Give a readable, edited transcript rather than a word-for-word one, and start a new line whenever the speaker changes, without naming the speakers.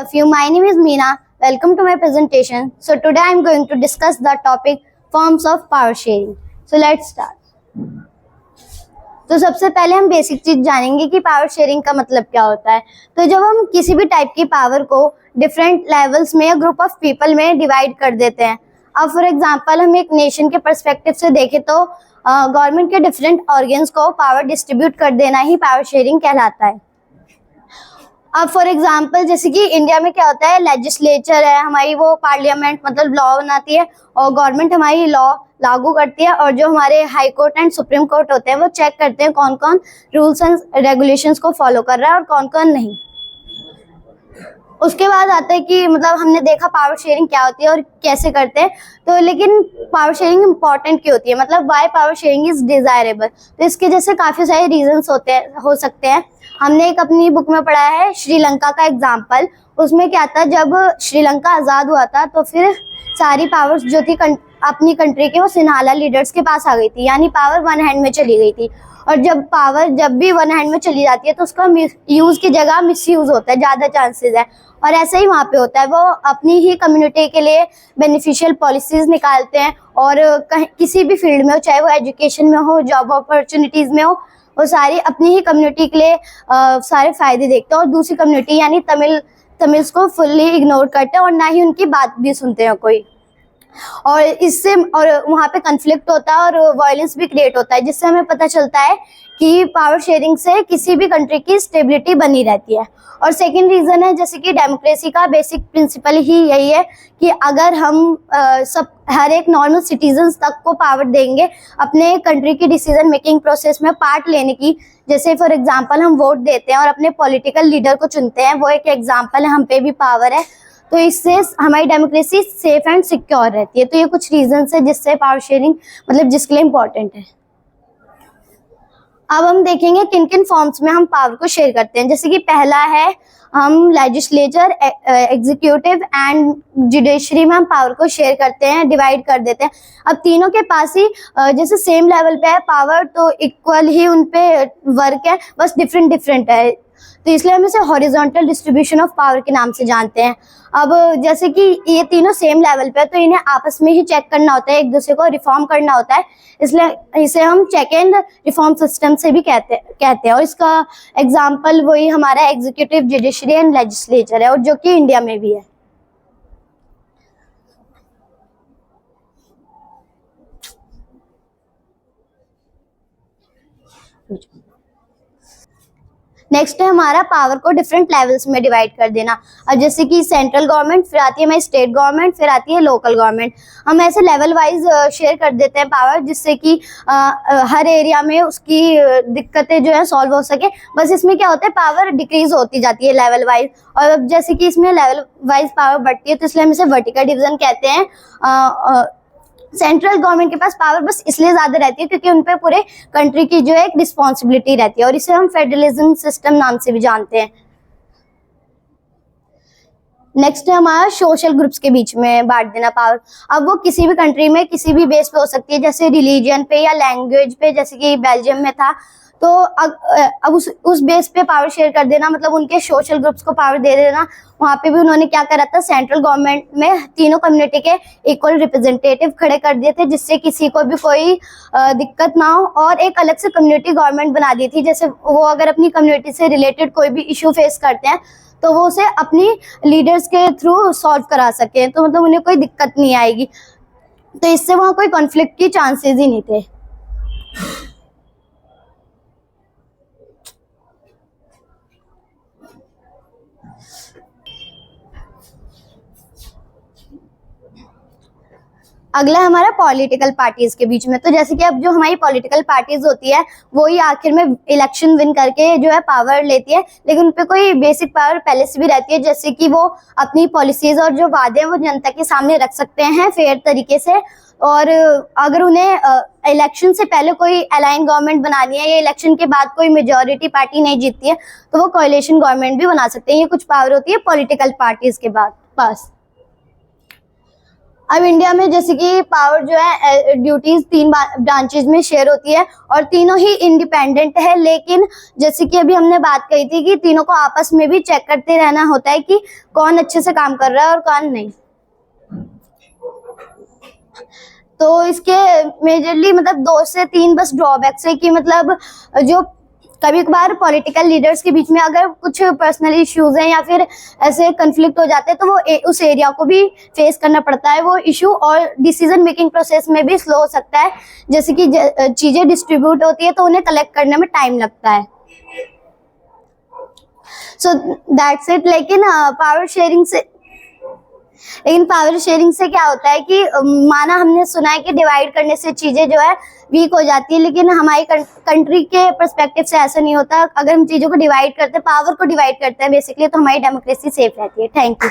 of you. My name is Meena. Welcome to my presentation. So today I am going to discuss the topic forms of power sharing. So let's start. तो सबसे पहले हम basic चीज जानेंगे कि power sharing का मतलब क्या होता है। तो जब हम किसी भी टाइप की पावर को डिफरेंट लेवल्स में या ग्रुप ऑफ पीपल में डिवाइड कर देते हैं। अब फॉर एग्जांपल हम एक नेशन के पर्सपेक्टिव से देखें तो गवर्नमेंट के डिफरेंट ऑर्गन्स को पावर डिस्ट्रीब्यूट कर देना ही पावर शेयरिंग कहलाता है। अब फॉर एग्जांपल जैसे कि इंडिया में क्या होता है, लेजिस्लेचर है हमारी, वो पार्लियामेंट मतलब लॉ बनाती है और गवर्नमेंट हमारी लॉ लागू करती है, और जो हमारे high court and supreme court होते हैं वो चेक करते हैं कौन कौन रूल्स एंड रेगुलेशंस को फॉलो कर रहा है और कौन कौन नहीं। उसके बाद आता है कि मतलब हमने देखा पावर शेयरिंग क्या होती है और कैसे करते हैं। तो लेकिन पावर शेयरिंग इम्पॉर्टेंट क्यों होती है, मतलब why power sharing is desirable. तो इसके जैसे काफी सारे रीजंस हो सकते हैं। हमने एक अपनी बुक में पढ़ा है श्रीलंका का एग्जाम्पल। उसमें क्या था, जब श्रीलंका आजाद हुआ था तो फिर सारी पावर्स जो थी अपनी कंट्री के वो सिन्हाला लीडर्स के पास आ गई थी, यानी पावर वन हैंड में चली गई थी। और जब पावर जब भी वन हैंड में चली जाती है तो उसका यूज की जगह मिस यूज होता है, ज्यादा चांसेस है। और ऐसा ही वहाँ पे होता है, वो अपनी ही कम्युनिटी के लिए बेनिफिशियल पॉलिसीज निकालते हैं और किसी भी फील्ड में हो, चाहे वो एजुकेशन में हो, जॉब अपॉर्चुनिटीज में हो, वो सारी अपनी ही कम्युनिटी के लिए सारे फायदे देखते हैं और दूसरी कम्युनिटी यानी तमिल्स को फुल्ली इग्नोर करते हैं और ना ही उनकी बात भी सुनते हैं कोई। और इससे और वहाँ पे कन्फ्लिक्ट होता है और वायलेंस भी क्रिएट होता है, जिससे हमें पता चलता है कि पावर शेयरिंग से किसी भी कंट्री की स्टेबिलिटी बनी रहती है। और सेकंड रीजन है जैसे कि डेमोक्रेसी का बेसिक प्रिंसिपल ही यही है कि अगर हम हर एक नॉर्मल सिटीजन्स तक को पावर देंगे अपने कंट्री की डिसीजन मेकिंग प्रोसेस में पार्ट लेने की, जैसे फॉर एग्जांपल हम वोट देते हैं और अपने पॉलिटिकल लीडर को चुनते हैं, वो एक एग्जांपल है, हम पे भी पावर है, तो इससे हमारी डेमोक्रेसी सेफ एंड सिक्योर रहती है। तो ये कुछ रीजंस है जिससे पावर शेयरिंग मतलब जिसके लिए इम्पोर्टेंट है। अब हम देखेंगे किन किन फॉर्म्स में हम पावर को शेयर करते हैं। जैसे कि पहला है हम लेजिस्लेचर, एग्जीक्यूटिव एंड जुडिशरी में हम पावर को शेयर करते हैं, डिवाइड कर देते हैं। अब तीनों के पास ही जैसे सेम लेवल पे है पावर, तो इक्वल ही उन पे वर्क है, बस डिफरेंट है, तो इसलिए हम इसे हॉरिजॉन्टल डिस्ट्रीब्यूशन ऑफ पावर के नाम से जानते हैं। अब जैसे कि ये तीनों सेम लेवल पे है तो इन्हें आपस में ही चेक करना होता है, एक दूसरे को रिफॉर्म करना होता है, इसलिए इसे हम चेक एंड रिफॉर्म सिस्टम से भी कहते हैं। और इसका एग्जांपल वही हमारा एग्जीक्यूटिव, जुडिशरी एंड लेजिस्लेचर है, और जो कि इंडिया में भी है। नेक्स्ट है हमारा पावर को डिफरेंट लेवल्स में डिवाइड कर देना। अब जैसे कि सेंट्रल गवर्नमेंट, फिर आती है हमारी स्टेट गवर्नमेंट, फिर आती है लोकल गवर्नमेंट। हम ऐसे लेवल वाइज शेयर कर देते हैं पावर, जिससे कि हर एरिया में उसकी दिक्कतें जो है सॉल्व हो सके। बस इसमें क्या होता है, पावर डिक्रीज होती जाती है लेवल वाइज, और अब जैसे कि इसमें लेवल वाइज पावर बढ़ती है तो इसलिए हम इसे वर्टिकल डिवीजन कहते हैं। सेंट्रल गवर्नमेंट के पास पावर बस इसलिए ज्यादा रहती है क्योंकि उन पे पूरे कंट्री की जो है एक रिस्पॉन्सिबिलिटी रहती है, और इसे हम फेडरलिज्म सिस्टम नाम से भी जानते हैं। नेक्स्ट है हमारा सोशल ग्रुप्स के बीच में बांट देना पावर। अब वो किसी भी कंट्री में किसी भी बेस पे हो सकती है, जैसे रिलीजन पे या लैंग्वेज पे, जैसे कि बेल्जियम में था। तो अब उस बेस पे पावर शेयर कर देना, मतलब उनके सोशल ग्रुप्स को पावर दे देना। वहाँ पे भी उन्होंने क्या करा था, सेंट्रल गवर्नमेंट में तीनों कम्युनिटी के इक्वल रिप्रेजेंटेटिव खड़े कर दिए थे, जिससे किसी को भी कोई दिक्कत ना हो, और एक अलग से कम्युनिटी गवर्नमेंट बना दी थी। जैसे वो अगर अपनी कम्युनिटी से रिलेटेड कोई भी इशू फेस करते हैं तो वो उसे अपनी लीडर्स के थ्रू सॉल्व करा सके, तो मतलब उन्हें कोई दिक्कत नहीं आएगी। तो इससे वहाँ कोई कॉन्फ्लिक्ट की चांसेस ही नहीं थे। अगला हमारा पॉलिटिकल पार्टीज के बीच में। तो जैसे कि अब जो हमारी पॉलिटिकल पार्टीज होती है वो ही आखिर में इलेक्शन विन करके जो है पावर लेती है, लेकिन उन पे कोई बेसिक पावर पहले से भी रहती है, जैसे कि वो अपनी पॉलिसीज और जो वादे हैं वो जनता के सामने रख सकते हैं फेयर तरीके से। और अगर उन्हें इलेक्शन से पहले कोई अलाइन गवर्नमेंट बनानी है या इलेक्शन के बाद कोई मेजोरिटी पार्टी नहीं जीतती है तो वो कोalition गवर्नमेंट भी बना सकते हैं। ये कुछ पावर होती है पॉलिटिकल पार्टीज के पास। अब इंडिया में जैसे कि पावर जो है ड्यूटीज 3 ब्रांचेज में शेयर होती है और तीनों ही इंडिपेंडेंट है, लेकिन जैसे कि अभी हमने बात कही थी कि तीनों को आपस में भी चेक करते रहना होता है कि कौन अच्छे से काम कर रहा है और कौन नहीं। तो इसके मेजरली मतलब 2 से 3 बस ड्रॉबैक्स है कि मतलब जो कभी कभार पॉलिटिकल लीडर्स के बीच में अगर कुछ पर्सनल इश्यूज हैं या फिर ऐसे कन्फ्लिक्ट हो जाते हैं तो वो उस एरिया को भी फेस करना पड़ता है वो इशू, और डिसीजन मेकिंग प्रोसेस में भी स्लो हो सकता है। जैसे कि चीजें डिस्ट्रीब्यूट होती है तो उन्हें कलेक्ट करने में टाइम लगता है। So that's it. लेकिन पावर शेयरिंग से क्या होता है कि माना हमने सुना है कि डिवाइड करने से चीजें जो है वीक हो जाती है, लेकिन हमारी कंट्री के पर्सपेक्टिव से ऐसा नहीं होता। अगर हम चीजों को डिवाइड करते हैं, पावर को डिवाइड करते हैं बेसिकली, तो हमारी डेमोक्रेसी सेफ रहती है। Thank you.